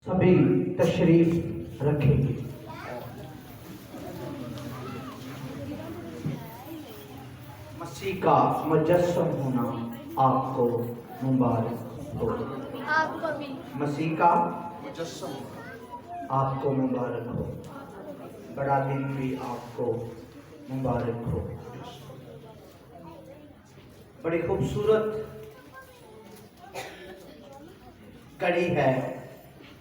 سبھی تشریف رکھیں گے۔ مسیح کا مجسم ہونا آپ کو مبارک ہو۔ آپ کو بھی مسیح کا مجسم آپ کو مبارک ہو۔ بڑا دن بھی آپ کو مبارک ہو۔ بڑی خوبصورت کڑی ہے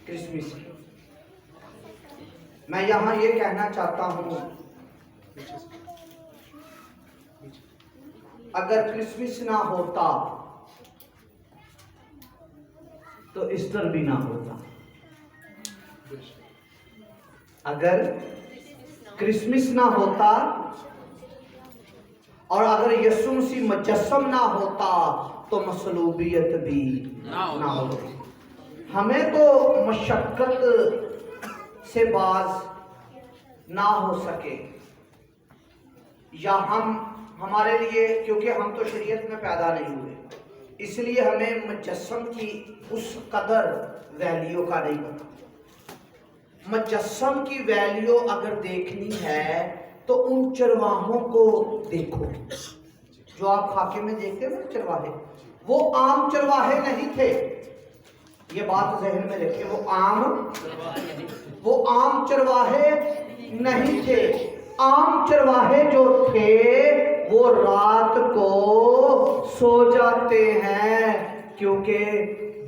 کرسمس کی۔ میں یہاں یہ کہنا چاہتا ہوں، اگر کرسمس نہ ہوتا تو ایسٹر بھی نہ ہوتا۔ اگر کرسمس نہ ہوتا اور اگر یسوع مسیح مجسم نہ ہوتا تو مصلوبیت بھی نہ ہوتی۔ ہمیں تو مشقت سے باز نہ ہو سکے، یا ہمارے لیے، کیونکہ ہم تو شریعت میں پیدا نہیں ہوئے، اس لیے ہمیں مجسم کی اس قدر ویلیو کا نہیں پتا۔ مجسم کی ویلیو اگر دیکھنی ہے تو ان چرواہوں کو دیکھو جو آپ خاکے میں دیکھتے ہیں نا، چرواہے، وہ عام چرواہے نہیں تھے۔ یہ بات ذہن میں رکھیں، وہ عام چرواہے نہیں تھے۔ عام چرواہے جو تھے وہ رات کو سو جاتے ہیں، کیونکہ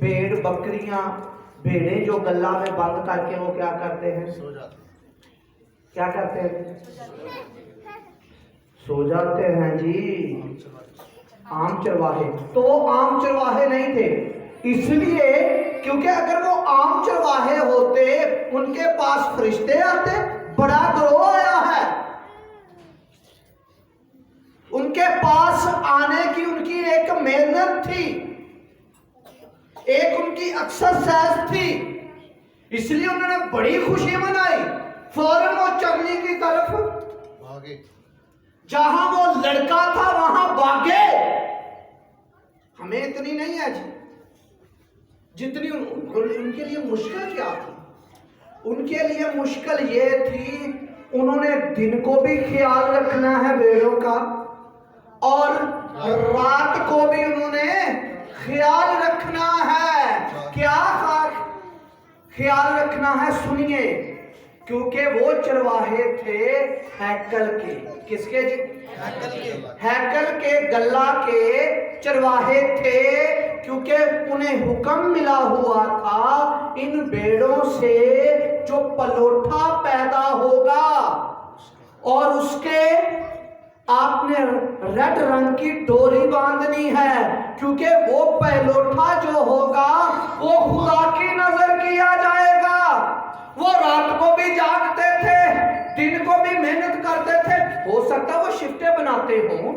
بھیڑ بکریاں، بھیڑیں جو گلہ میں بند کر کے وہ کیا کرتے ہیں؟ سو جاتے ہیں۔ کیا کرتے ہیں؟ سو جاتے ہیں جی۔ عام چرواہے تو وہ عام چرواہے نہیں تھے، اس لیے کیونکہ اگر وہ عام چرواہے ہوتے ان کے پاس فرشتے آتے۔ بڑا گروہ آیا ہے، ان کے پاس آنے کی ان کی ایک محنت تھی، ایک ان کی ایکسرسائز تھی، اس لیے انہوں نے بڑی خوشی منائی۔ فوراً وہ چرنی کی طرف بھاگے، جہاں وہ لڑکا تھا وہاں بھاگے۔ ہمیں اتنی نہیں ہے جی جتنی ان کے لیے مشکل کیا تھی۔ ان کے لیے مشکل یہ تھی، انہوں نے دن کو بھی خیال رکھنا ہے بھیڑوں کا، اور رات کو بھی انہوں نے خیال رکھنا ہے۔ کیا خیال رکھنا ہے؟ سنیے، کیونکہ وہ چرواہے تھے ہیکل کے۔ کس کے جی؟ ہیکل کے، گلہ کے چرواہے تھے، کیونکہ انہیں حکم ملا ہوا تھا ان بھیڑوں سے جو پلوٹھا پیدا ہوگا اور اس کے آپ نے ریڈ رنگ کی ڈوری باندھنی ہے، کیونکہ وہ پلوٹھا جو ہوگا وہ خدا کی نظر کیا جائے گا۔ وہ رات کو بھی جاگتے تھے، دن کو بھی محنت کرتے تھے۔ ہو سکتا وہ شفٹیں بناتے ہوں،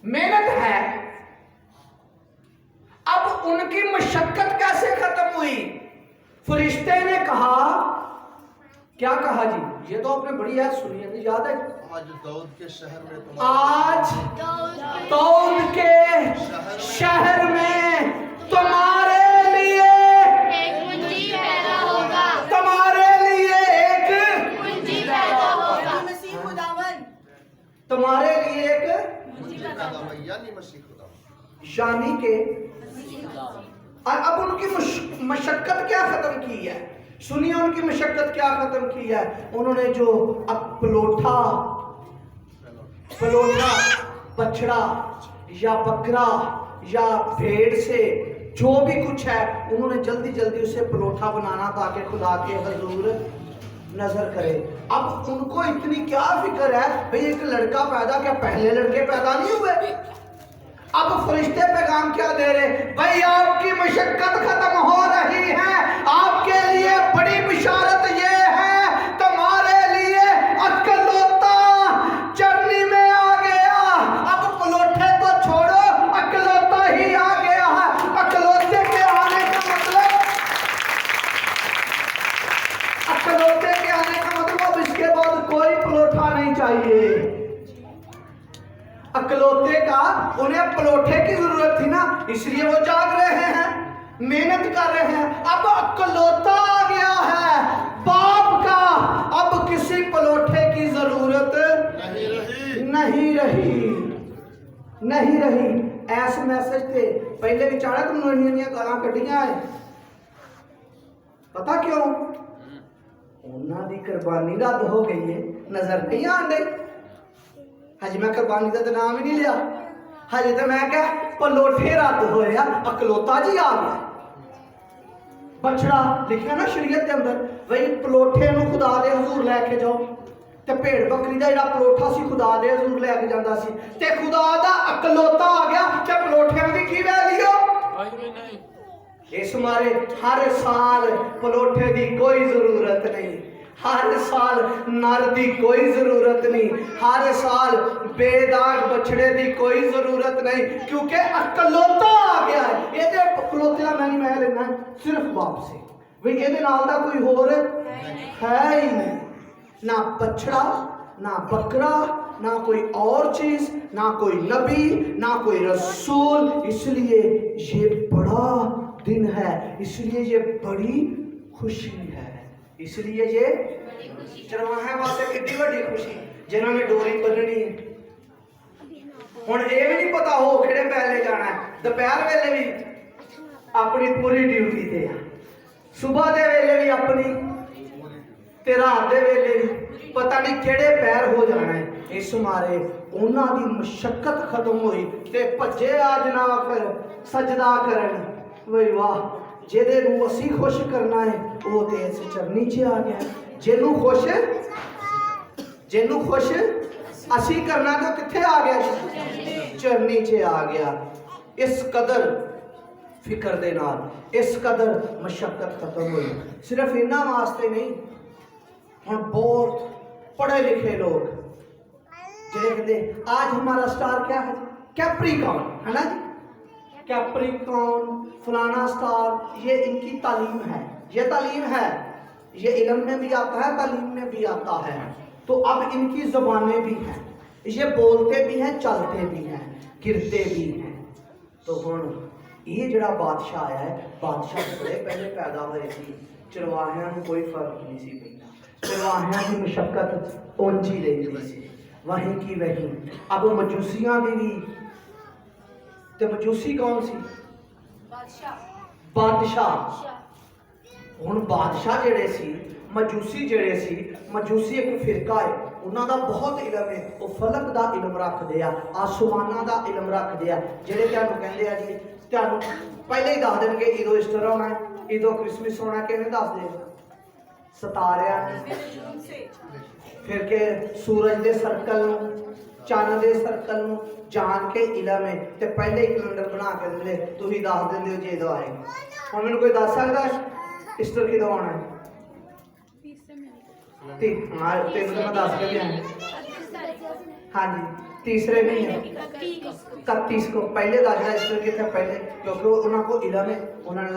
محنت ہے۔ اب ان کی مشقت کیسے ختم ہوئی؟ فرشتے نے کہا، کیا کہا جی؟ یہ تو آپ نے بڑی یاد سنی ہے، یاد ہے؟ آج داؤد کے شہر میں تمہارے لیے ایک منجی پیدا ہوگا، تمہارے لیے ایک منجی پیدا ہوگا، تمہارے لیے ایک، یعنی مسیح خدا، یعنی کہ اب ان کی مشقت کیا ختم کی ہے؟ سنیے ان کی مشقت کیا ختم کی ہے۔ انہوں نے جو اب پلوٹھا بچڑا یا بکرا یا بھیڑ سے جو بھی کچھ ہے، انہوں نے جلدی اسے پلوٹھا بنانا تاکہ خدا کے حضور نظر کرے۔ اب ان کو اتنی کیا فکر ہے، بھئی ایک لڑکا پیدا، کیا پہلے لڑکے پیدا نہیں ہوئے؟ اب فرشتے پیغام کیا دے رہے؟ بھئی آپ کی مشقت ختم ہو رہی ہے، آپ کے لیے بڑی بشارت یہ ہے، تمہارے لیے اکلوتا چرنی میں آ گیا۔ اب پلوٹھے تو چھوڑو، اکلوتا ہی آ گیا ہے۔ اکلوتے کے آنے کا مطلب اب اس کے بعد کوئی پلوٹھا نہیں چاہیے۔ اکلوتے کا، انہیں پلوٹھے کی ضرورت تھی نا، اس لیے وہ جاگ رہے ہیں۔ मेहनत कर रहे हैं, अब अकलौता आ गया है बाप का, अब किसी पलोठे की जरूरत नहीं रही। ऐस मैसेज थे पहले विचारा तुम गालां कड्डियां है, पता क्यों? उन्हां दी कुर्बानी रद्द हो गई है, नजर नहीं आन दे। हजे मैं कुर्बानी का तो नाम ही नहीं लिया, हजे तो मैं क्या पलोठे रद्द होए आ, अकलौता जी आ गया। बछड़ा लिखा ना शरीयत के अंदर, वही पलोठे नूं खुदा दे हजूर लैके जाओ, ते भेड़ बकरी दा जिहड़ा पलोठा सी खुदा दे हजूर लैके जांदा सी, ते खुदा दा अकलौता आ गया, ते पलोठियां दी की वैल्यू? इस मारे हर साल पलोठे दी कोई जरूरत नहीं, हर साल नर दी कोई जरूरत नहीं, हर साल बेदाग बछड़े दी कोई जरूरत नहीं, क्योंकि अकलौता आ गया है। ये अकलौते मैं नहीं मैं लेना सिर्फ बाप से, भाई ये नाल दा कोई होर है ही नहीं, ना बछड़ा ना बकरा ना कोई और चीज, ना कोई नबी ना कोई रसूल। इसलिए ये बड़ा दिन है, इसलिए ये बड़ी खुशी है, इसलिए ये चरवाहे वास्ते कितनी बड़ी खुशी जिन्होंने डोरी बन्ननी है। हुण ये भी नहीं पता हो किहड़े पहले जाना है, दोपहर वेले भी अपनी पूरी ड्यूटी ते है, सुबह दे वेले भी अपनी, ते रात दे वेले भी पता नहीं किहड़े पैर हो जाना है। इस मारे उन्हां दी मशक्कत खत्म हुई ते भज्जे आज ना फिर सजदा करन, वही वाह ਜਿਹਦੇ ਨੂੰ ਅਸੀਂ खुश करना है वो तो इस चरनी च आ गया, ਜਿਹਨੂੰ खुश ਅਸੀਂ करना तो कित्थे आ गया? चरनी च आ गया। इस कदर फिक्र दे नाल, इस कदर मशक्कत खत्म हुई। सिर्फ इन्हां वास्ते नहीं, हुण बहुत पढ़े लिखे लोग जिहड़े कहते आज हमारा स्टार क्या है, कैप्रिकॉर्न है ना जी, कैप्रिकॉर्न फलाना स्टार, ये इनकी तालीम है, ये तालीम है, ये इल्म में भी आता है तालीम में भी आता है। तो अब इनकी ज़बानें भी हैं, ये बोलते भी हैं चलते भी हैं गिरते भी हैं। तो हुण ये जिहड़ा बादशाह आया है, बादशाह बड़े पहले पैदा होए सी, चरवाहियां नूं कोई फर्क नहीं सी पैंदा, चरवाहियां की मुशक्कत ऊंची रही सी, वहीं की वहीं। अब मजूसियां दी भी, ते मजूसी कौन सी? बादशाह। हुण बादशाह जिहड़े सी, मजूसी जिहड़े सी, मजूसी एक फिरका है, उन्हां दा बहुत इलम है, वो फलक दा इलम रखदे आ, आसमानां दा इलम रखदे आ, जिहड़े तुहानूं कहंदे आ जी, तुहानूं पहले ही दस देणगे इदों ईस्टर होना है, इदों क्रिसमस होना है, किवें दस दे? सितारियां फिर के सूरज दे सर्कल नूं, चंद दे सर्कल नूं जान के इलम है, ते पहले ही कैलेंडर बना के दिंदे, तुसीं दस दिंदे हो जे इदों आएगा। हुण मैनूं कोई दस सकदा ईस्टर किदों आउणा है? हाँ तेन तो मैं दस के भी आया, हाँ जी तीसरे महीने 31 को पहले दस ईस्टर कितने पहले, क्योंकि उन्होंने को इलम है, उन्होंने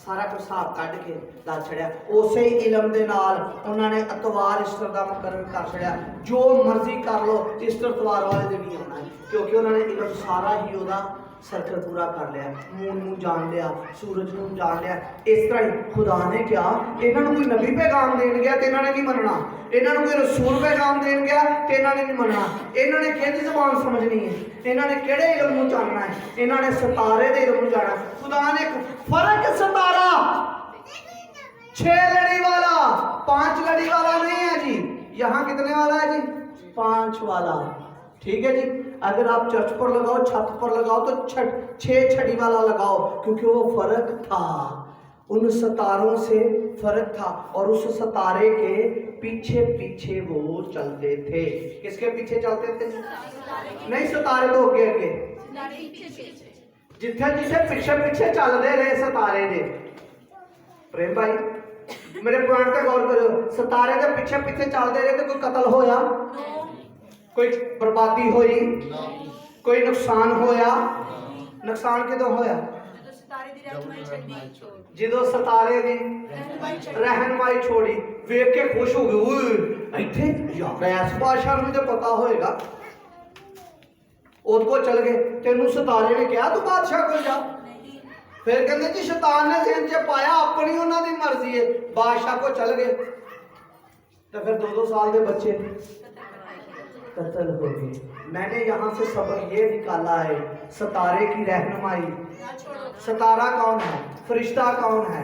सारा कुछ हिसाब कढ़ के दस छड़िया, उस ही इलम दे नाल उन्होंने अतवार ईस्टर का मुकर्रर कर छड़िया, जो मर्जी कर लो ईस्टर अतवार वाले दिन ही आना है, क्योंकि उन्होंने इलम सारा ही उहदा सर्कल पूरा कर लिया, मून नूं जान लिया, सूरज नूं जान लिया। इस तरह ही खुदा ने क्या इन्होंने कोई नबी पैगाम देन गया तो इन्होंने नहीं मनना, इन्होंने कोई रसूल पैगाम देन गया तो इन्होंने नहीं मनना, इन्होंने किहड़ी ज़बान समझनी है, इन्होंने किहड़े इल्म नूं जानना है, इन्होंने सितारे दे इल्म नूं जानना। खुदा ने एक फर्क सितारा 6 लड़ी वाला 5 लड़ी वाला नहीं है जी, यहाँ कितने वाला है जी? 5 वाला, ठीक है जी। अगर आप चर्च पर लगाओ, छत पर लगाओ तो 6 छड़ी वाला लगाओ, क्योंकि वो फर्क था, उन सितारों से फर्क था, और उस सितारे के पीछे पीछे वो चलते थे। किसके पीछे चलते थे? नहीं, सितारे तो आगे आगे, जिथे जिथे पीछे पीछे चलते रहे सितारे ने। प्रेम भाई मेरे पॉइंट पे गौर करो, सितारे के पीछे पीछे चलते रहे तो कोई कत्ल होया, कोई बर्बादी हुई, कोई नुकसान होया? नुकसान किदों होया? ਜਦੋਂ सितारे दी रहनुमाई छोड़ी, वेख के खुश हो गए, इत्थे यार इस बादशाह नूं तो पता होएगा, ਉਹਦੇ ਕੋਲ चल गए, तेनू सितारे ने कहा तू बादशाह को जा, پھر کہتے جی شیطان نے ذہن چ پایا اپنی انہاں دی مرضی ہے بادشاہ کو چل گئے تو پھر 2 سال دے بچے قتل ہو گئے. میں نے یہاں سے سبق یہ نکالا ہے ستارے کی رہنمائی. ستارہ کون ہے؟ فرشتہ کون ہے؟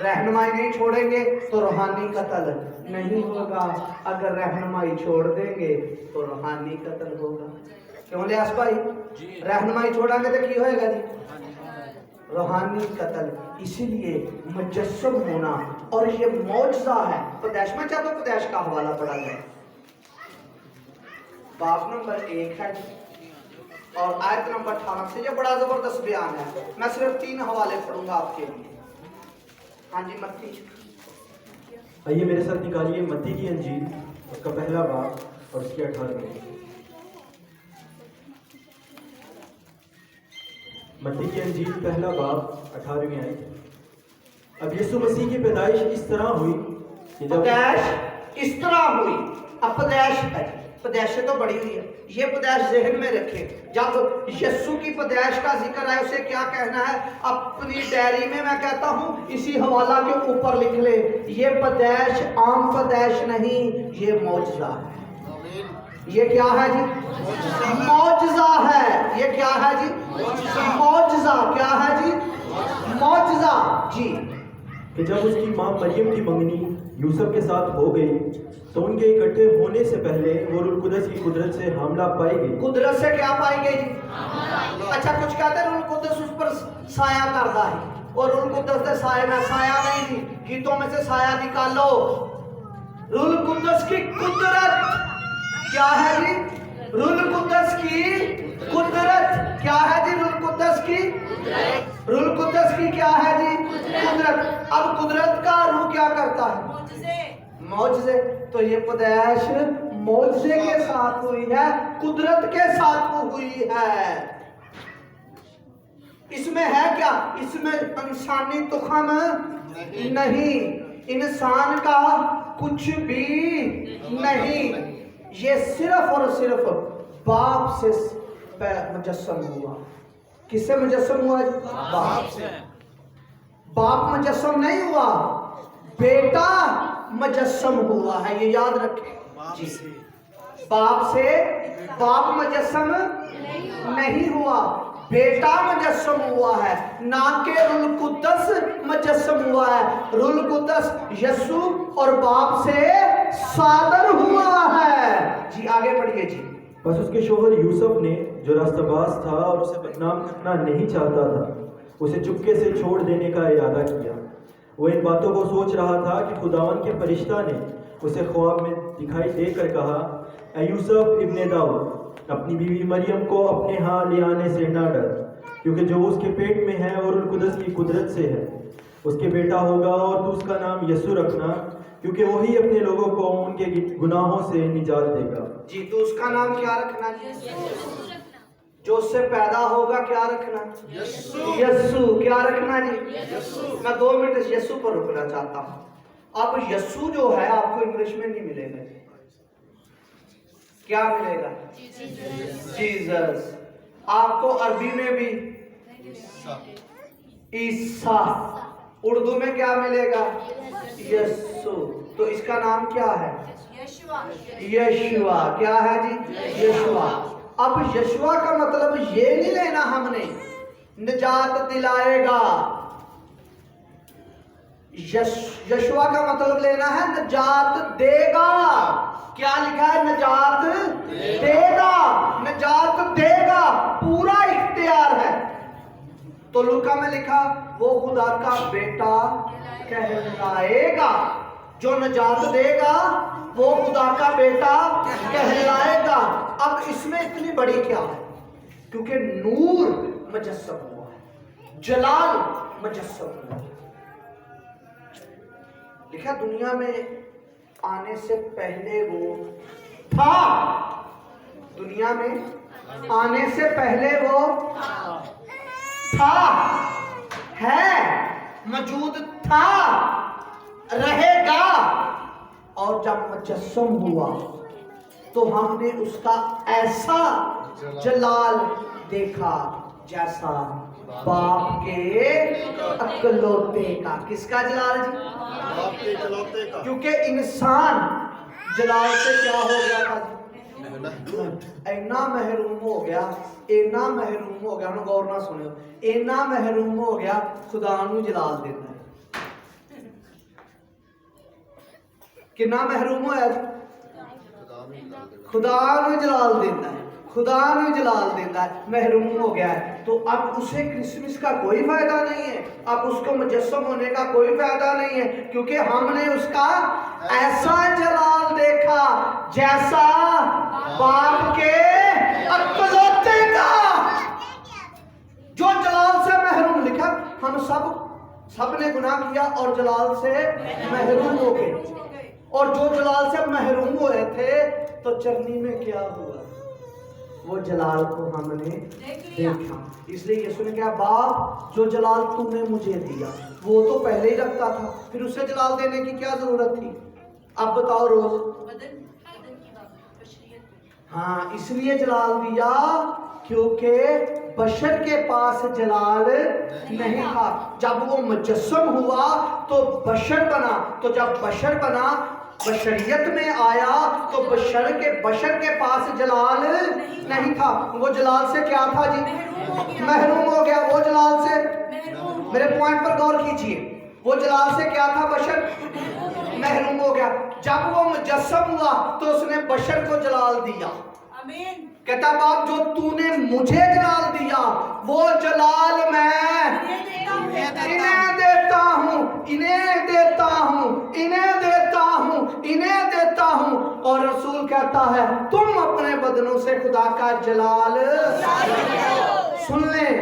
رہنمائی نہیں چھوڑیں گے تو روحانی قتل نہیں ہوگا, اگر رہنمائی چھوڑ دیں گے تو روحانی قتل ہوگا. کیوں لیاس بھائی؟ رہنمائی چھوڑا گے تو کی ہوئے گا جی؟ روحانی قتل. اسی لیے مجسم ہونا اور یہ معجزہ ہے. پیدائش میں چاہتا ہوں پیدائش کا حوالہ پڑھا جائے. باب نمبر 1 ہے اور آیت نمبر 18 سے. یہ بڑا زبردست بیان ہے. میں صرف 3 حوالے پڑھوں گا آپ کے لیے. ہاں جی متی. آئیے میرے ساتھ نکالیے متی کی انجیل اس کا پہلا باب اور اس کی 18ویں. متی کی انجیل پہلا باب 18ویں آیت. اب یسوع مسیح کی پیدائش اس طرح ہوئی کہ جب پیدائش اس طرح ہوئی. اب پیدائش ہے, پیدائش تو بڑی ہوئی ہے. یہ پیدائش ذہن میں رکھیں. جب یسوع کی پیدائش کا ذکر ہے اسے کیا کہنا ہے اپنی ڈائری میں میں کہتا ہوں اسی حوالہ کے اوپر لکھ لے. یہ پیدائش عام پیدائش نہیں, یہ معجزہ ہے. یہ کیا ہے جی؟ معجزہ ہے. یہ کیا ہے جی؟ معجزہ. کیا ہے جی؟ معجزہ. جی کہ جب اس کی ماں مریم کی منگنی یوسف کے ساتھ ہو گئی تو ان کے اکٹھے ہونے سے پہلے وہ روح القدس کی قدرت سے حاملہ پائی گئی. قدرت سے کیا پائی گئی جی؟ اچھا کچھ کہتے ہیں روح القدس اس پر سایہ کرتا ہے اور روح القدس سے سایہ میں سایہ نہیں جی. گیتوں میں سے سایہ نکالو. روح القدس کی قدرت کیا ہے جی؟ روح القدس کی قدرت کیا ہے جی؟ روح القدس کی روح القدس کی کیا ہے جی؟ قدرت. اب قدرت کا روح کیا کرتا ہے؟ معجزے. تو یہ پیدائش معجزے کے ساتھ ہوئی ہے, قدرت کے ساتھ ہوئی ہے. اس میں ہے کیا؟ اس میں انسانی تخم نہیں, انسان کا کچھ بھی نہیں. یہ صرف اور صرف باپ سے مجسم ہوا. کس سے مجسم ہوا؟ باپ سے. باپ مجسم نہیں ہوا, بیٹا مجسم ہوا ہے. یہ یاد رکھیں جی. باپ سے باپ مجسم نہیں ہوا, بیٹا مجسم ہوا ہے. نہ کہ روح القدس مجسم ہوا ہے. روح القدس یسوع اور باپ سے صادر ہوا ہے. جی آگے پڑھیے جی. بس اس کے شوہر یوسف نے جو راستہ باز تھا اور اسے بدنام کرنا نہیں چاہتا تھا اسے چپکے سے چھوڑ دینے کا ارادہ کیا. وہ ان باتوں کو سوچ رہا تھا کہ خداوند کے فرشتہ نے اسے خواب میں دکھائی دے کر کہا, اے یوسف ابن داؤد, اپنی بیوی مریم کو اپنے ہاں لے آنے سے نہ ڈر, کیونکہ جو اس کے پیٹ میں ہے اور القدس کی قدرت سے ہے. اس کے بیٹا ہوگا اور تو اس کا نام یسوع رکھنا, کیونکہ وہی اپنے لوگوں کو ان کے گناہوں سے نجات دے گا. جی تو اس کا نام کیا رکھنا جی؟ جو اس سے پیدا ہوگا کیا رکھنا؟ یسوع. کیا رکھنا جی؟ میں 2 منٹ یسوع پر رکنا چاہتا ہوں. اب یسوع جو ہے آپ کو انگلش میں نہیں ملے گا. کیا ملے گا؟ جیزس. آپ کو عربی میں بھی عیسیٰ. اردو میں کیا ملے گا؟ یسوع. تو اس کا نام کیا ہے؟ یشوا. کیا ہے جی؟ یشوا. اب یشوا کا مطلب یہ نہیں لینا ہم نے نجات دلائے گا. یشوا کا مطلب لینا ہے نجات دے گا. کیا لکھا ہے؟ نجات دے گا. نجات دے گا, پورا اختیار ہے. تو لوکا میں لکھا وہ خدا کا بیٹا کہلائے گا. جو نجات دے گا وہ خدا کا بیٹا کہلائے گا. اب اس میں اتنی بڑی کیا ہے؟ کیونکہ نور مجسم ہوا ہے, جلال مجسم ہوا ہے. لکھا دنیا میں آنے سے پہلے وہ تھا. دنیا میں آنے سے پہلے وہ تھا, ہے, موجود تھا, رہے گا. اور جب مجسم ہوا تو ہم نے اس کا ایسا جلال دیکھا جیسا बाप के अकलौते का। किसका जलाल जी? बाप के इकलौते का। क्योंकि इंसान जलाल से क्या हो गया था जी? इन्ना महरूम हो गया, इन्ना महरूम हो गया, हम गौर ना सुनियो, इन्ना महरूम हो गया खुदा नू जलाल देता है। कितना महरूम होया जी? खुदा नू जलाल देता है, खुदा नू जलाल देता है, महरूम हो गया है। तो अब उसे क्रिसमस का कोई फायदा नहीं है, अब उसको मुजस्सम होने का कोई फायदा नहीं है, क्योंकि हमने उसका ऐसा जलाल देखा जैसा बाप के अकलौते का। जो जलाल से महरूम, लिखा हम सब ने गुनाह किया और जलाल से महरूम हो गए। और जो जलाल से महरूम हुए थे तो चरनी में क्या हुआ? वो जलाल को हमने देखा। इसलिए यीशु ने कहा, बाप जो जलाल तूने मुझे दिया वो तो पहले ही रखता था, फिर उसे जलाल देने की क्या जरूरत थी? अब बताओ रोज। हाँ, इसलिए जलाल दिया क्योंकि बशर के पास जलाल नहीं था। जब वो मुजस्सम हुआ तो बशर बना, तो जब बशर बना, बशरियत में आया, तो बशर के पास जलाल नहीं था। वो जलाल से क्या था जी? महरूम हो गया। वो जलाल से, मेरे पॉइंट पर गौर कीजिए, वो जलाल से क्या था? बशर महरूम हो गया। जब वो मुजस्सम हुआ तो उसने बशर को जलाल दिया। कहता, बाप जो तूने मुझे जलाल दिया वो जलाल मैं इन्हें देता हूँ, इन्हें देता हूँ, इन्हें देता हूँ, इन्हें देता हूँ। और रसूल कहता है, तुम अपने बदनों से खुदा का जलाल सुन लें।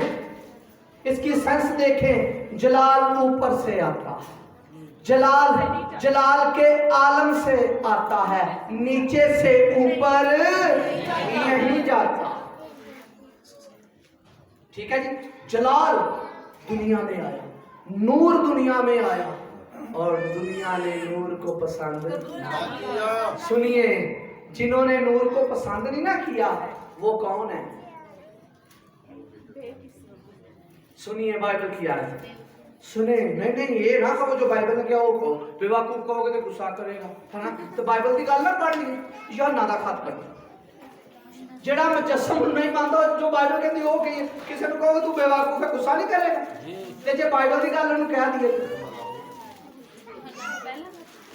इसकी सेंस देखें, जलाल ऊपर से आता है, जलाल के आलम से आता है, नीचे से ऊपर नहीं जाता। ठीक है जी? जलाल दुनिया में आया, नूर दुनिया में आया, और दुनिया ने नूर को पसंद किया। सुनिए, जिन्होंने नूर को पसंद नहीं ना किया वो कौन है? सुनिए बाइबल की आयत सुने। नहीं ये ना कहो जो बाइबल ने क्या वो कहो, बेवकूफ कहोगे तो गुस्सा करेगा, है ना? तो बाइबल की गल ना पढ़नी या ना दा खत पढ़। जेड़ा मुजस्सम नहीं मानता, जो बाइबल कहती वो कही, किसी को कहोगे तू बेवकूफ है, गुस्सा नहीं करेगा? ते जे बाइबल की गल उन्हें कह दिए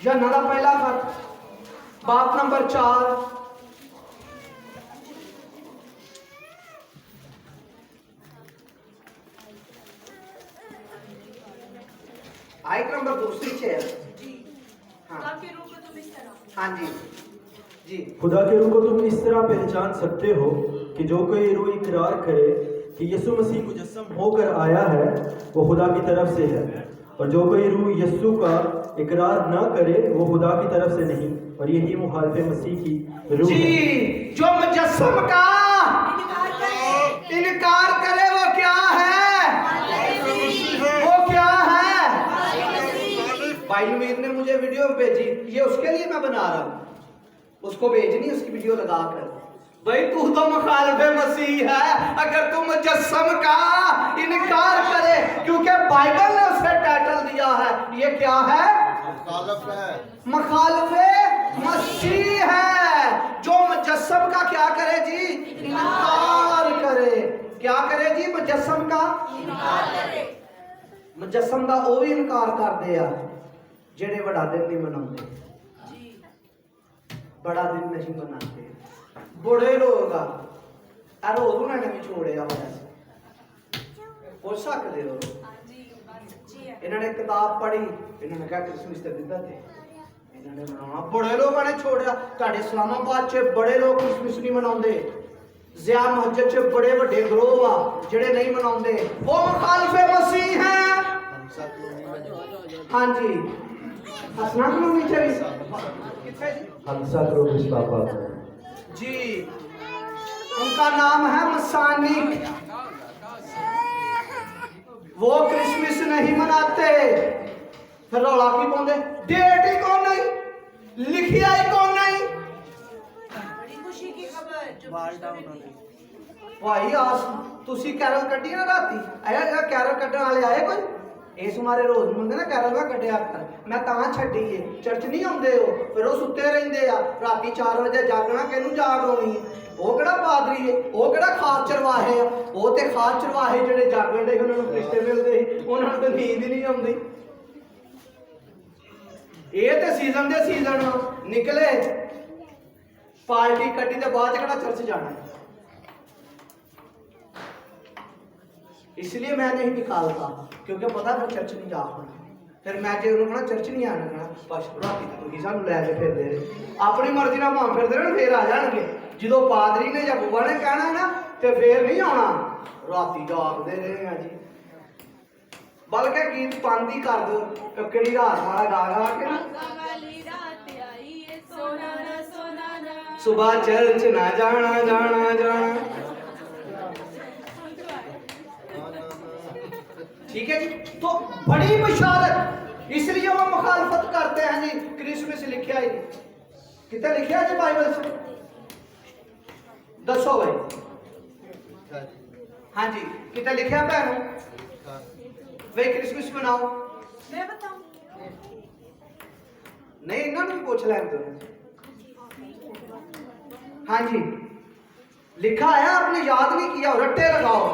या ना दा पहला खत, बाप नंबर 4, आयत नंबर 2 से है। हाँ जी जी। खुदा के रूह को तुम इस तरह पहचान सकते हो कि जो कोई रूह इकरार करे कि यीशु मसीह मुजस्सम होकर आया है वो खुदा की तरफ से है, और जो कोई रूह यीशु का इकरार न करे वो खुदा की तरफ से नहीं, और यही मुखालिफ मसीह की रूह है। जो मुजस्सम का इनकार करे वो क्या है? वो क्या है? भाई मीर ने मुझे वीडियो भेजी, ये उसके लिए मैं बना रहा हूँ, उसको भेजनी उसकी वीडियो लगा कर। भाई तू तो मुखालिफ मसीह है अगर तू मुजस्सम का इनकार करे, क्योंकि बाइबल ने उसे टाइटल दिया है, ये क्या है? मुखालिफ मसीह है। जो मुजस्सम का क्या करे जी? इनकार करे। क्या करे जी? मुजस्सम का इनकार करे। मुजस्सम का वो भी इनकार कर दिया जेड़े बड़ा दिन नहीं मनाते, बड़ा दिन नहीं मनाते, बड़े लोग रोज उन्होंने भी छोड़िया हो सकते हो। इन्होंने किताब पढ़ी, इन्होंने कहा क्रिसमस के दिन थे इन्होंने मनाना, बड़े लोगों ने छोड़िया। तुहाडे इस्लामाबाद च बड़े लोग क्रिसमस नहीं मनाते, ज़िया मस्जिद च बड़े बड़े ग्रोह आ जेड़े नहीं मनाते, वो मुखालिफ मसीह हैं। हाँ जी, हसना कलोनी जी, उनका नाम है मसानिक। वो क्रिसमस नहीं मनाते, फिर रौला की पाते, डेट ही कौन नहीं, लिखिया ही कौन नहीं। ਭਾਈ ਆਸ ਤੁਸੀਂ ਕੈਰਲ ਕੱਢੀ ਨਾ ਰਾਤੀ ਆਇਆ ਕੈਰਲ ਕੱਢਣ ਵਾਲੇ ਆਏ ਕੋਈ ਇਸ ਮਾਰੇ ਰੋਜ਼ ਮੰਗਦੇ ਨਾ ਕੈਰਲ ਨਾ ਕੱਢਿਆ ਕਰ ਮੈਂ ਤਾਂ ਛੱਡੀ ਏ ਚਰਚ ਨਹੀਂ ਆਉਂਦੇ ਹੋ ਫਿਰ ਉਹ ਸੁੱਤੇ ਰਹਿੰਦੇ ਆ ਰਾਤੀ 4 ਵਜੇ ਜਾਗਣਾ ਕਿਹਨੂੰ ਜਾਗ ਆਉਣੀ ਹੈ ਉਹ ਕਿਹੜਾ ਪਾਦਰੀ ਏ ਉਹ ਕਿਹੜਾ ਖਾਸ ਚਰਵਾਹੇ ਆ ਉਹ ਤੇ ਖਾਸ ਚਰਵਾਹੇ ਜਿਹੜੇ ਜਾਗਣ ਦੇ ਉਹਨਾਂ ਨੂੰ ਫਰਿਸ਼ਤੇ ਮਿਲਦੇ ਸੀ ਉਹਨਾਂ ਨੂੰ ਤਾਂ ਨੀਂਦ ਹੀ ਨਹੀਂ ਆਉਂਦੀ ਇਹ ਤੇ ਸੀਜ਼ਨ ਦੇ ਸੀਜ਼ਨ ਨਿਕਲੇ ਪਾਰਟੀ ਕੱਢੀ ਤੇ ਬਾਅਦ ਕਿਹੜਾ ਚਰਚ ਜਾਣਾ इसलिए मैं नहीं निकालता क्योंकि पता फिर चर्च नहीं जा पाना फिर मैं जो उन्होंने कहना चर्च नहीं आना कहना बस राती तो तुम सानू लैके फिरदे रहे अपनी मर्जी नाल भां फिरदे रहे फिर आ जाणगे जो पादरी ने या बुआ ने कहना ना तो फिर नहीं आना राती जागदे रहे हैं जी बल्कि गीत पांदी कर दो किहड़ी रात वाला गा गा के सुबह चर्च ना जाना जाना जाना ठीक है जी तो बड़ी बशारत इसलिए वो मुखालफत करते हैं जी क्रिसमस लिखा ही कितने लिखा जी बाइबल से दसो भाई हाँ जी कितने लिखा भैनों वे क्रिसमस मनाओ मैं बताऊं नहीं इन्होंने भी पूछ लें तुम हाँ जी लिखा है आपने याद नहीं किया रट्टे लगाओ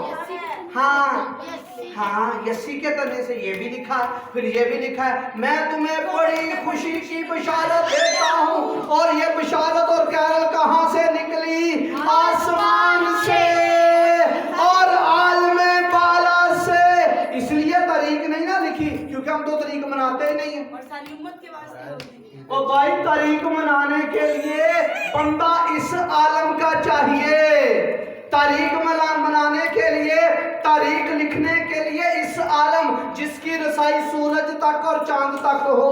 हाँ हाँ यस्सी के तने से ये भी लिखा है फिर ये भी लिखा है मैं तुम्हें बड़ी खुशी की बशारत देता हूँ और ये बशारत और कैरल कहाँ से निकली आसमान से और आलमे बाला से इसलिए तारीख नहीं ना लिखी क्योंकि हम 2 तारीख मनाते ही नहीं है और सारी उम्मत के वास्ते और भाई तारीख मनाने के लिए बंदा इस आलम का चाहिए तारीख मनाने के लिए तारीख लिखने के लिए इस आलम जिसकी रसाई सूरज तक और चांद तक हो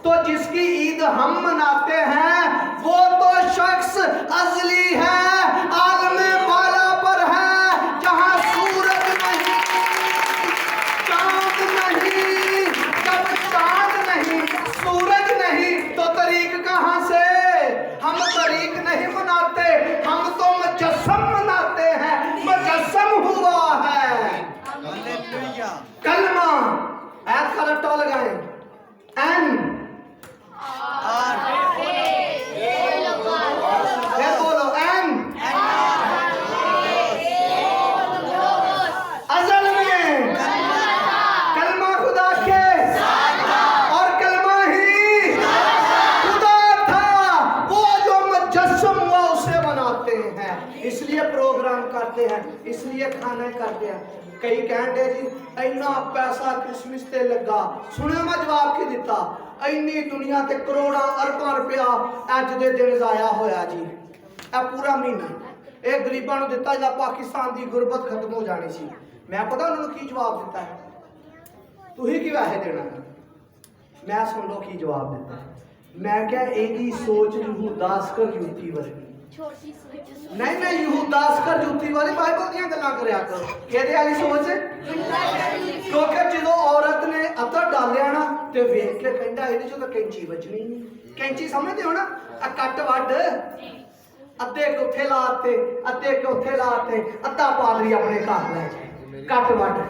तो जिसकी ईद हम मनाते हैं वो तो शख्स अजली है आलम बाला पर है जहां सूरज नहीं चांद नहीं जब चांद नहीं सूरज नहीं तो तारीख कहां से हम तारीख नहीं मनाते हम तो मुजस्सम मनाते हैं मुजस्सम हुआ है कलमा ऐसा का रट्टा लगाएं एन फिर बोलो एन अजल में कलमा खुदा के और कलमा ही खुदा था वो जो मुजस्सम हुआ उसे मनाते हैं इसलिए प्रोग्राम करते हैं इसलिए खाने करते हैं कई कहते जी इन्ना पैसा क्रिसमस ते लगा सुने मैं जवाब की दिता इन्नी दुनिया ते करोड़ा अरबां रुपया अज दे दिन जाया होया जी ए पूरा महीना ये गरीबां नूं दिता जिहड़ा पाकिस्तान दी गुरबत खत्म हो जानी सी मैं पता उन्होंने की जवाब दिता है तुही की वैसे देना मैं सुन लो की जवाब दिता है मैं क्या एदी सोच यहूदास कर यूती वर्गी छोटी सोच नहीं नहीं यहूदास कर जूती वाली बाइबल ਦੀਆਂ ਗੱਲਾਂ ਕਰਿਆ ਕਰੋ ਕਿਹਦੇ ਵਾਲੀ ਸੋਚ ਕਿਉਂਕਿ ਜਦੋਂ ਔਰਤ ਨੇ ਅਤਰ ਡਾਲਿਆ ਨਾ ਤੇ ਵੇਖ ਕੇ ਕਹਿੰਦਾ ਇਹਦੇ ਚੋਂ ਤਾਂ ਕੈਂਚੀ ਵੱਜਣੀ ਨਹੀਂ ਕੈਂਚੀ ਸਮਝਦੇ ਹੋ ਨਾ ਆ ਕੱਟ ਵੱਢ ਅੱਧੇ ਕੋਠੇ ਲਾਤੇ ਅੱਧੇ ਕੋਠੇ ਲਾਤੇ ਅੱਧਾ ਪਾਦਰੀ ਆਪਣੇ ਘਰ ਲੈ ਜਾਏ ਕੱਟ ਵੱਢ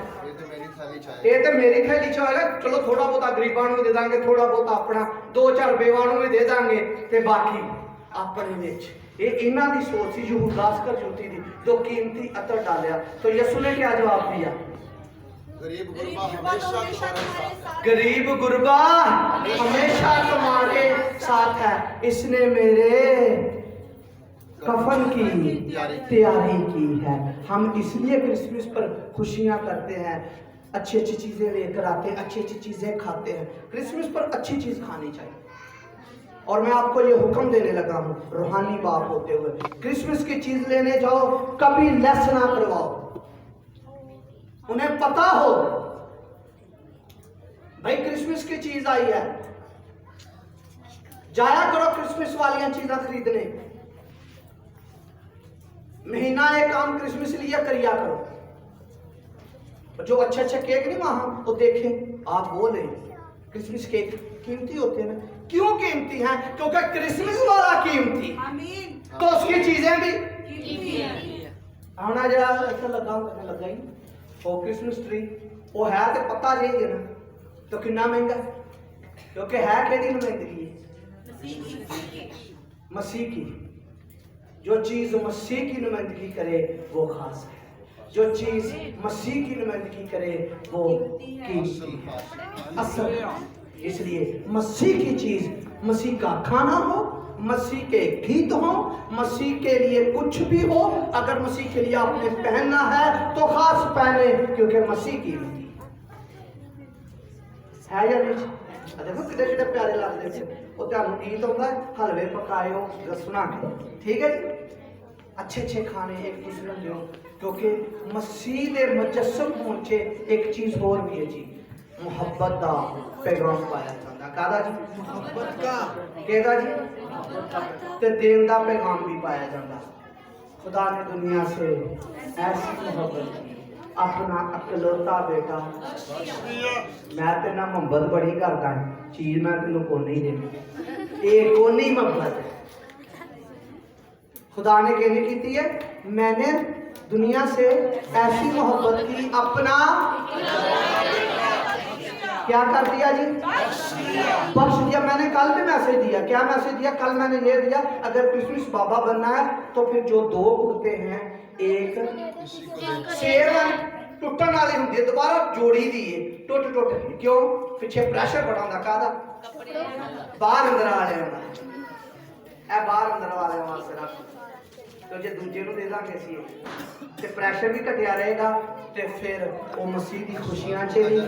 ਇਹ ਤੇ ਮੇਰੀ ਥੈਲੀ ਚ ਹੋਏਗਾ ਚਲੋ ਥੋੜਾ ਬਹੁਤਾ ਗਰੀਬਾਂ ਨੂੰ ਵੀ ਦੇ ਦਾਂਗੇ ਥੋੜਾ ਬਹੁਤਾ ਆਪਣਾ 2-4 ਬੇਵਾਂ ਨੂੰ ਵੀ ਦੇ ਦਾਂਗੇ ਤੇ ਬਾਕੀ ਆਪਣੇ ਵਿੱਚ ये इन्हां दी सोच सी यहूदास कर जूती दी जो कीमती अतर डालिया तो यीशु ने क्या जवाब दिया गरीब गुरबा हमेशा तुम्हारे साथ गरीब गुरबा हमेशा तुम्हारे साथ है इसने मेरे कफन की तैयारी की है हम इसलिए क्रिसमस पर खुशियां करते हैं अच्छी अच्छी चीजें लेकर आते हैं अच्छी अच्छी चीजें खाते हैं क्रिसमस पर अच्छी चीज खानी चाहिए और मैं आपको ये हुक्म देने लगा हूँ रूहानी बाप होते हुए क्रिसमस की चीज लेने जाओ कभी लेस ना करवाओ उन्हें पता हो भाई क्रिसमस की चीज आई है जाया करो क्रिसमस वाली चीजें खरीदने महीना एक काम क्रिसमस लिए करिया करो जो अच्छे अच्छे केक नहीं वहां तो देखें आप वो लें क्रिसमस केक कीमती होते हैं ना क्यों कीमती हैं क्योंकि क्रिसमस वाला कीमती आमीन तो उसकी चीजें भी ਆਉਣਾ ਜਿਹੜਾ ਇੱਥੇ ਲੱਗਾ ਹੁੰਦਾ ਲੱਗਾ ਹੀ ਉਹ ਕ੍ਰਿਸਮਸ ਟ੍ਰੀ ਉਹ ਹੈ ਤੇ ਪਤਾ ਚਾਹੀਏ ਨਾ तो कितना महंगा क्योंकि है केड़ी नुमाइंदगी मसीह की जो चीज मसीह की नुमाइंदगी करे वो खास है जो चीज मसीह की नुमाइंदगी करे वो कीमती है असल इसलिए मसीह की चीज मसीह का खाना हो मसीह के गीत हो मसीह के लिए कुछ भी हो अगर मसीह के लिए आपने पहनना है तो खास पहने क्योंकि मसीह की है या नहीं देखो कितने कितने प्यारे लगते थे वो ਤੁਹਾਨੂੰ ਗੀਤ ਆਉਂਦਾ ਹਲਵੇ ਪਕਾਇਓ ਸੁਣਾ ਕੇ ਠੀਕ ਹੈ ਜੀ अच्छे अच्छे खाने एक दूसरे को दियो क्योंकि मसीह दे मुजस्सम होने च एक चीज और भी है जी मोहब्बत दा पैगाम पाया जाता कादा जी मोहब्बत का केदा जी ते देन दा पैगाम भी पाया जाता खुदा ने दुनिया से ऐसी मोहब्बत की अपना अकलौता बेटा मैं तेरे नाल मोहब्बत बड़ी करदा चीज मैं तेनों को नहीं देनी एक को नहीं मोहब्बत खुदा ने कहने की थी है मैंने दुनिया से ऐसी मोहब्बत की अपना क्या कर दिया जी बख्श दिया मैंने कल भी मैसेज दिया क्या मैसेज दिया कल मैंने ये दिया अगर क्रिसमस बाबा बनना है तो फिर जो दो कुर्ते हैं एक सेम टुटन वाली होंगी है दोबारा जोड़ी दी है टुट क्यों पीछे प्रेशर बड़ा होता कादा बाहर अंदर आ रहे ए बाहर अंदर वाले वास्ते रख तो जे दूजे ਨੂੰ ਦੇ ਦਾਂਗੇ ਅਸੀਂ ਤੇ ਪ੍ਰੈਸ਼ਰ ਵੀ ਘਟਿਆ ਰਹੇਗਾ ਤੇ ਫਿਰ ਉਹ ਮਸੀਹ ਦੀ ਖੁਸ਼ੀਆਂ 'ਚ ਵੀ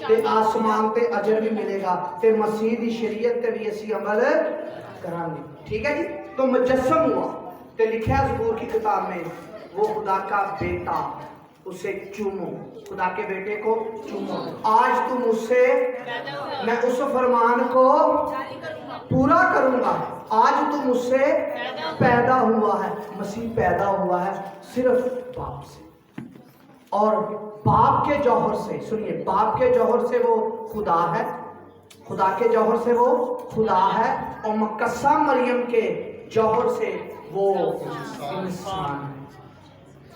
ਤੇ ਆਸਮਾਨ ਤੇ ਅਜਰ ਵੀ ਮਿਲੇਗਾ ਤੇ ਮਸੀਹ ਦੀ ਸ਼ਰੀਅਤ ਤੇ ਵੀ ਅਸੀਂ ਅਮਲ ਕਰਾਂਗੇ ठीक है जी तो मुजस्सम हुआ तो लिखा ज़बूर की किताब में वो खुदा का बेटा उसे चूमो खुदा के बेटे को चूमो आज तुम उससे मैं उस फरमान को पूरा करूंगा आज तुम उससे पैदा हुआ है मसीह पैदा हुआ है सिर्फ बाप से और बाप के जौहर से सुनिए बाप के जौहर से वो खुदा है खुदा के जौहर से वो खुदा है और मकस्सा मरियम के जौहर से वो इंसान है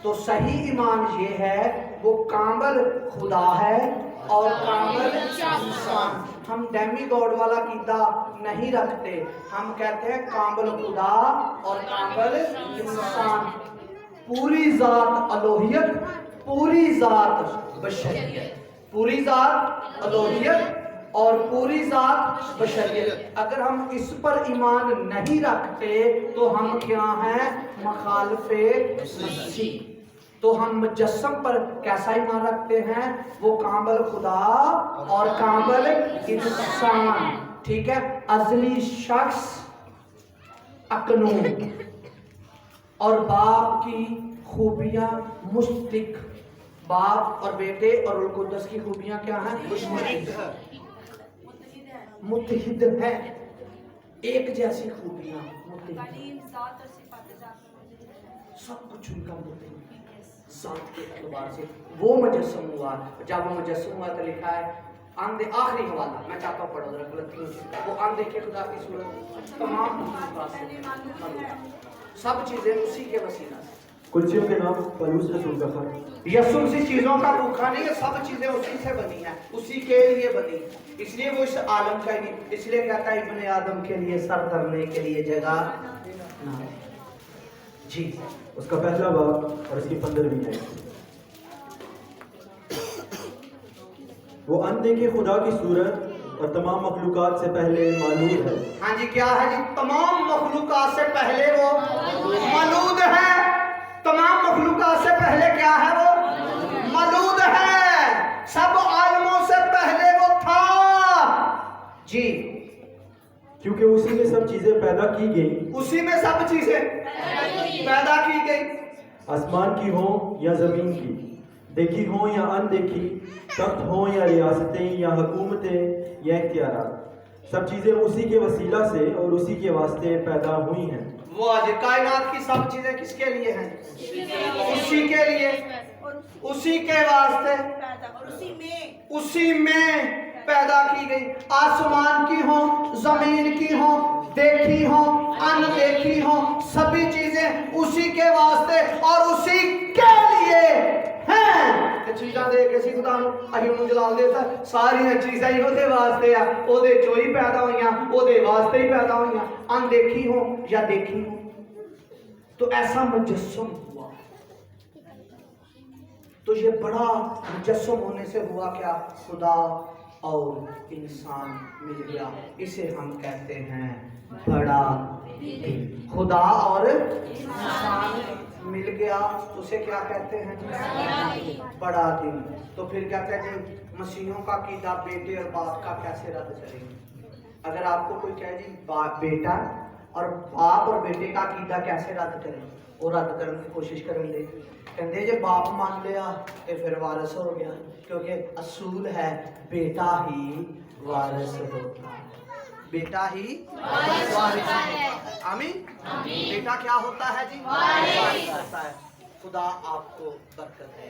तो सही ईमान ये है वो कामल खुदा है और कामल इंसान हम डेमी गॉड वाला कीदा नहीं रखते हम कहते हैं कामल खुदा और कामल इंसान पूरी जात अलोहियत पूरी जात बशरियत पूरी जात अलोहियत और पूरी जात बशरियत अगर हम इस पर ईमान नहीं रखते तो हम क्या हैं मखालफे मसीह तो हम मुजस्सम पर कैसा ईमान रखते हैं वो कामल खुदा और कामल इंसान ठीक है अजली शख्स अकनून और बाप की खूबियां मुश्तिक बाप और बेटे और उल कुद्दस की खूबियां क्या हैं मुत्तहिद है एक जैसी खूबियां सब कुछ उनका मुत्तहिद साथ के एतबार से वो मुजस्सम हुआ जब वो मुजस्सम हुआ तो लिखा है आंधे आखिरी हवाला मैं चाहता हूँ पढ़ो जरा गलतियों से वो आंधे के खुदा की सूरत तमाम सब चीजें उसी के वसीला से कुर्सियों के नाम पलूस रसूल का खत यसुम सी चीजों का भूखा नहीं है सब चीजें उसी से बनी है उसी के लिए बनी इसलिए वो इस आलम का ही नहीं इसलिए कहता है इब्ने आदम के लिए सर धरने के लिए जगह ना जी उसका पहला बाब और इसकी 15वीं है वो अनदेखे खुदा की सूरत और तमाम मखलूकात से पहले मालूद है हाँ जी क्या है जी तमाम मखलूकात से पहले वो मौजूद है तमाम मखलूकात से पहले क्या है वो मौजूद है सब आलमों से पहले वो था जी क्योंकि उसी में सब चीजें पैदा की गई उसी में सब चीजें पैदा की गई आसमान की हो या जमीन की देखी हो या अनदेखी तख्त हो या रियासतें या हुकूमतें या इख्तियारात सब चीजें उसी के वसीला से और उसी के वास्ते पैदा हुई हैं वो आज कायनात की सब चीजें किसके लिए हैं उसी के लिए उसी के वास्ते उसी में पैदा की गई आसमान की हो जमीन की हो देखी हो अनदेखी हो सभी चीजें उसी के वास्ते और उसी के ਤੇ ਚੀਜ਼ਾਂ ਦੇ ਕੇ ਅਸੀਂ ਖੁਦਾ ਨੂੰ ਅਸੀਂ ਉਹਨੂੰ ਜਲਾਲ ਦੇਤਾ ਸਾਰੀਆਂ ਚੀਜ਼ਾਂ ਹੀ ਉਹਦੇ ਵਾਸਤੇ ਆ ਉਹਦੇ ਚੋਂ ਹੀ ਪੈਦਾ ਹੋਈਆਂ ਉਹਦੇ ਵਾਸਤੇ ਹੀ पैदा होइया अनदेखी हो या देखी हो तो ऐसा मुजस्सम हुआ तो ये बड़ा मुजस्सम होने से हुआ क्या खुदा और इंसान मिल गया इसे हम कहते हैं बड़ा दिन खुदा और इंसान मिल गया उसे क्या कहते हैं बड़ा दिन तो फिर क्या कहते हैं मसीहों का कीदा बेटे और बाप का कैसे रद्द करेंगे अगर आपको कोई कहे जी बेटा और बाप और बेटे का कीदा कैसे रद्द करें वो रद्द करने की कोशिश करेंगे कहते जे बाप मान लिया तो फिर वारिस हो गया क्योंकि असूल है बेटा ही वारिस होता है बेटा ही वारिस होता है आमीन बेटा क्या होता है जी वारिस होता है खुदा आपको बरकत है